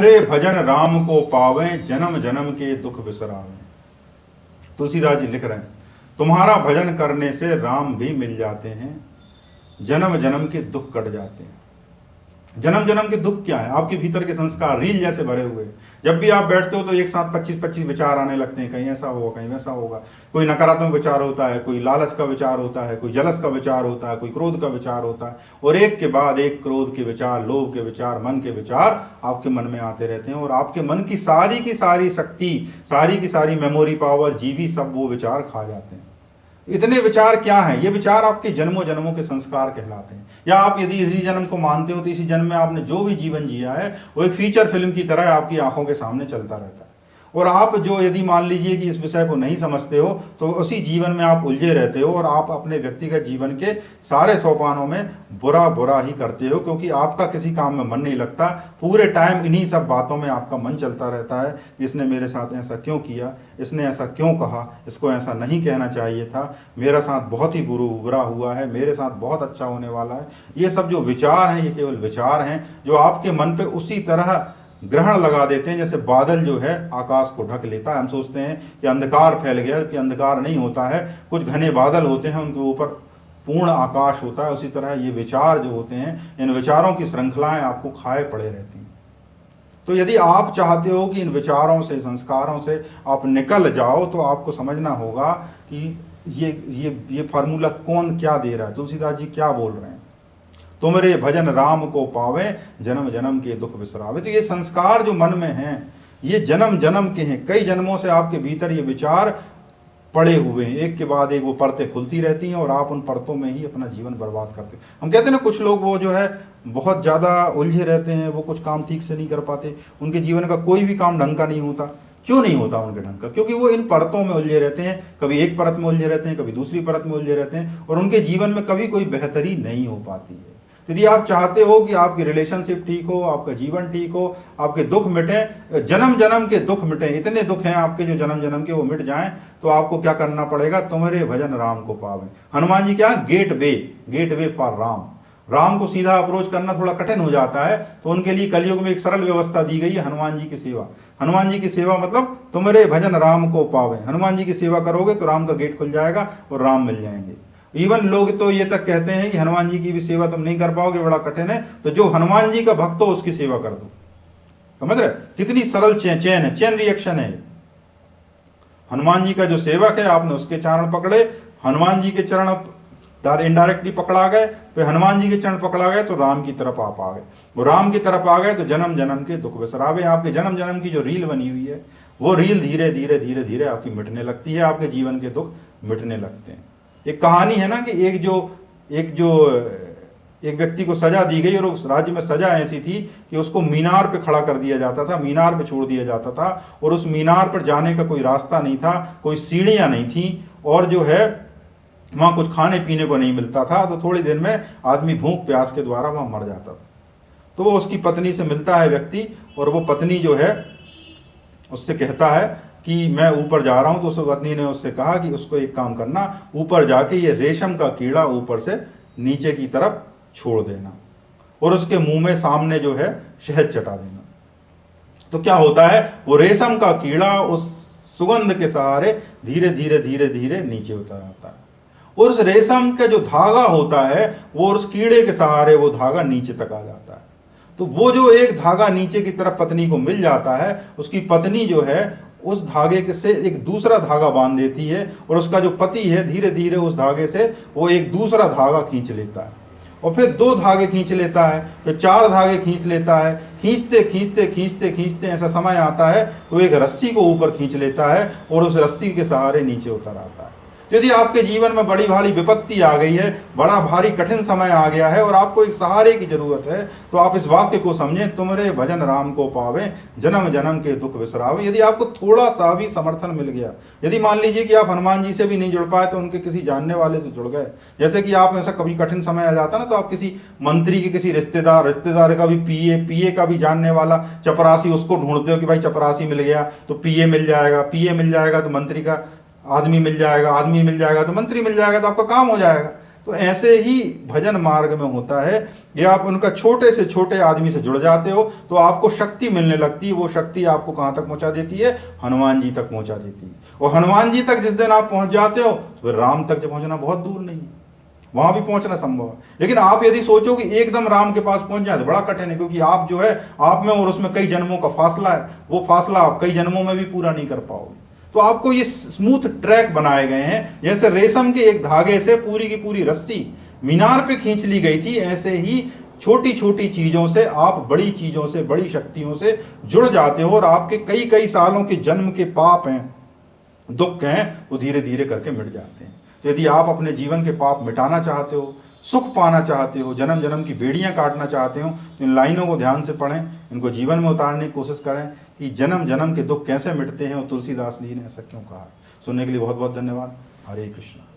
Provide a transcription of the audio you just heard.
तुम्हारे भजन राम को पावे, जन्म जन्म के दुख बिसरावे। तुलसीदास जी लिख रहे हैं, तुम्हारा भजन करने से राम भी मिल जाते हैं, जन्म जन्म के दुख कट जाते हैं। जन्म जन्म के दुख क्या है? आपके भीतर के संस्कार रील जैसे भरे हुए। जब भी आप बैठते हो तो एक साथ 25-25 विचार आने लगते हैं, कहीं ऐसा होगा, कहीं वैसा होगा। कोई नकारात्मक विचार होता है, कोई लालच का विचार होता है, कोई जलस का विचार होता है, कोई क्रोध का विचार होता है, और एक के बाद एक क्रोध के विचार, लोभ के विचार, मन के विचार आपके मन में आते रहते हैं। और आपके मन की सारी शक्ति, सारी की सारी मेमोरी पावर, जीवी, सब वो विचार खा जाते हैं। इतने विचार क्या हैं? ये विचार आपके जन्मों जन्मों के संस्कार कहलाते हैं। या आप यदि इसी जन्म को मानते हो तो इसी जन्म में आपने जो भी जीवन जिया है वो एक फीचर फिल्म की तरह आपकी आंखों के सामने चलता रहता है। और आप जो यदि मान लीजिए कि इस विषय को नहीं समझते हो तो उसी जीवन में आप उलझे रहते हो, और आप अपने व्यक्तिगत जीवन के सारे सोपानों में बुरा बुरा ही करते हो, क्योंकि आपका किसी काम में मन नहीं लगता। पूरे टाइम इन्हीं सब बातों में आपका मन चलता रहता है कि इसने मेरे साथ ऐसा क्यों किया, इसने ऐसा क्यों कहा, इसको ऐसा नहीं कहना चाहिए था, मेरा साथ बहुत ही बुरा हुआ है, मेरे साथ बहुत अच्छा होने वाला है। ये सब जो विचार हैं, ये केवल विचार हैं जो आपके मन पे उसी तरह ग्रहण लगा देते हैं जैसे बादल जो है आकाश को ढक लेता है। हम सोचते हैं कि अंधकार फैल गया, कि अंधकार नहीं होता है, कुछ घने बादल होते हैं, उनके ऊपर पूर्ण आकाश होता है। उसी तरह ये विचार जो होते हैं, इन विचारों की श्रृंखलाएं आपको खाए पड़े रहती हैं। तो यदि आप चाहते हो कि इन विचारों से, संस्कारों से आप निकल जाओ, तो आपको समझना होगा कि ये फार्मूला कौन क्या दे रहा है। तुलसीदास जी क्या बोल रहे हैं? तुम्हारे भजन राम को पावे, जन्म जन्म के दुख बिसरावे। तो ये संस्कार जो मन में हैं, ये जन्म जन्म के हैं। कई जन्मों से आपके भीतर ये विचार पड़े हुए हैं, एक के बाद एक वो परतें खुलती रहती हैं, और आप उन परतों में ही अपना जीवन बर्बाद करते हैं। हम कहते हैं ना, कुछ लोग वो जो है बहुत ज़्यादा उलझे रहते हैं, वो कुछ काम ठीक से नहीं कर पाते, उनके जीवन का कोई भी काम ढंग का नहीं होता। क्यों नहीं होता उनके ढंग का? क्योंकि वो इन परतों में उलझे रहते हैं। कभी एक परत में उलझे रहते हैं, कभी दूसरी परत में उलझे रहते हैं, और उनके जीवन में कभी कोई बेहतरी नहीं हो पाती है। यदि आप चाहते हो कि आपकी रिलेशनशिप ठीक हो, आपका जीवन ठीक हो, आपके दुख मिटे, जन्म जन्म के दुख मिटे, इतने दुख हैं आपके जो जन्म जन्म के वो मिट जाएं, तो आपको क्या करना पड़ेगा? तुम्हारे भजन राम को पावे। हनुमान जी क्या? Gate way for Ram. Ram को सीधा अप्रोच करना थोड़ा कठिन हो जाता है, तो उनके लिए कलयुग में एक सरल व्यवस्था दी गई है, हनुमान जी की सेवा। हनुमान जी की सेवा मतलब तुम्हारे भजन राम को पावे। हनुमान जी की सेवा करोगे तो राम का गेट खुल जाएगा और राम मिल जाएंगे। इवन लोग तो ये तक कहते हैं कि हनुमान जी की भी सेवा तुम नहीं कर पाओगे, बड़ा कठिन है, तो जो हनुमान जी का भक्त हो उसकी सेवा कर दो। समझ रहे? कितनी सरल चेन रिएक्शन है। हनुमान जी का जो सेवक है, आपने उसके चरण पकड़े, हनुमान जी के चरण इनडायरेक्टली पकड़ा गए, फिर हनुमान जी के चरण पकड़ा गए तो राम की तरफ आप आ गए। वो राम की तरफ आ गए तो जन्म जन्म के दुख बिसरावे। आपके जन्म जन्म की जो रील बनी हुई है, वो रील धीरे धीरे धीरे धीरे आपकी मिटने लगती है, आपके जीवन के दुख मिटने लगते हैं। एक कहानी है ना कि एक व्यक्ति को सजा दी गई, और उस राज्य में सजा ऐसी थी कि उसको मीनार पे खड़ा कर दिया जाता था, मीनार पे छोड़ दिया जाता था, और उस मीनार पर जाने का कोई रास्ता नहीं था, कोई सीढ़ियां नहीं थी, और जो है वहां कुछ खाने पीने को नहीं मिलता था। तो थोड़ी देर में आदमी भूख प्यास के द्वारा वहां मर जाता था। तो वो उसकी पत्नी से मिलता है व्यक्ति, और वो पत्नी जो है उससे कहता है कि मैं ऊपर जा रहा हूं। तो उस पत्नी ने उससे कहा कि उसको एक काम करना, ऊपर जाके ये रेशम का कीड़ा ऊपर से नीचे की तरफ छोड़ देना, और उसके मुंह में सामने जो है शहद चटा देना। तो क्या होता है? वो रेशम का कीड़ा उस सुगंध के सहारे धीरे धीरे धीरे धीरे नीचे उतर आता है, और उस रेशम का जो धागा होता है वो उस कीड़े के सहारे वो धागा नीचे तक आ जाता है। तो वो जो एक धागा नीचे की तरफ पत्नी को मिल जाता है, उसकी पत्नी जो है उस धागे से एक दूसरा धागा बांध देती है, और उसका जो पति है धीरे धीरे उस धागे से वो एक दूसरा धागा खींच लेता है, और फिर 2 धागे खींच लेता है, फिर 4 धागे खींच लेता है। खींचते खींचते खींचते खींचते ऐसा समय आता है तो एक रस्सी को ऊपर खींच लेता है, और उस रस्सी के सहारे नीचे उतर आता है। यदि आपके जीवन में बड़ी भारी विपत्ति आ गई है, बड़ा भारी कठिन समय आ गया है, और आपको एक सहारे की जरूरत है, तो आप इस वाक्य को समझें, तुम्हारे भजन राम को पावे, जन्म जन्म के दुख बिसरावे। यदि आपको थोड़ा सा भी समर्थन मिल गया, यदि मान लीजिए कि आप हनुमान जी से भी नहीं जुड़ पाए तो उनके किसी जानने वाले से जुड़ गए, जैसे कि आप ऐसा कभी कठिन समय आ जाता ना, तो आप किसी मंत्री के किसी रिश्तेदार का भी पीए का भी जानने वाला चपरासी, उसको ढूंढते हो कि भाई चपरासी मिल गया तो पीए मिल जाएगा तो मंत्री का आदमी मिल जाएगा तो मंत्री मिल जाएगा, तो आपका काम हो जाएगा। तो ऐसे ही भजन मार्ग में होता है कि आप उनका छोटे से छोटे आदमी से जुड़ जाते हो तो आपको शक्ति मिलने लगती है। वो शक्ति आपको कहाँ तक पहुंचा देती है? हनुमान जी तक पहुंचा देती है। और हनुमान जी तक जिस दिन आप पहुंच जाते हो तो फिर राम तक पहुंचना बहुत दूर नहीं है, वहां भी पहुंचना संभव है। लेकिन आप यदि सोचो कि एकदम राम के पास पहुंच जाए तो बड़ा कठिन है, क्योंकि आप जो है आप में और उसमें कई जन्मों का फासला है। वो फासला आप कई जन्मों में भी पूरा नहीं कर पाओगे। तो आपको ये स्मूथ ट्रैक बनाए गए हैं, जैसे रेशम के एक धागे से पूरी की पूरी रस्सी मीनार पे खींच ली गई थी, ऐसे ही छोटी छोटी चीजों से आप बड़ी चीजों से, बड़ी शक्तियों से जुड़ जाते हो और आपके कई कई सालों के जन्म के पाप हैं, दुख हैं, वो धीरे धीरे करके मिट जाते हैं। तो यदि आप अपने जीवन के पाप मिटाना चाहते हो, सुख पाना चाहते हो, जन्म जन्म की बेड़ियां काटना चाहते हो, तो इन लाइनों को ध्यान से पढ़ें, इनको जीवन में उतारने की कोशिश करें कि जन्म जन्म के दुख कैसे मिटते हैं और तुलसीदास जी ने ऐसा क्यों कहा। सुनने के लिए बहुत बहुत धन्यवाद। हरे कृष्ण।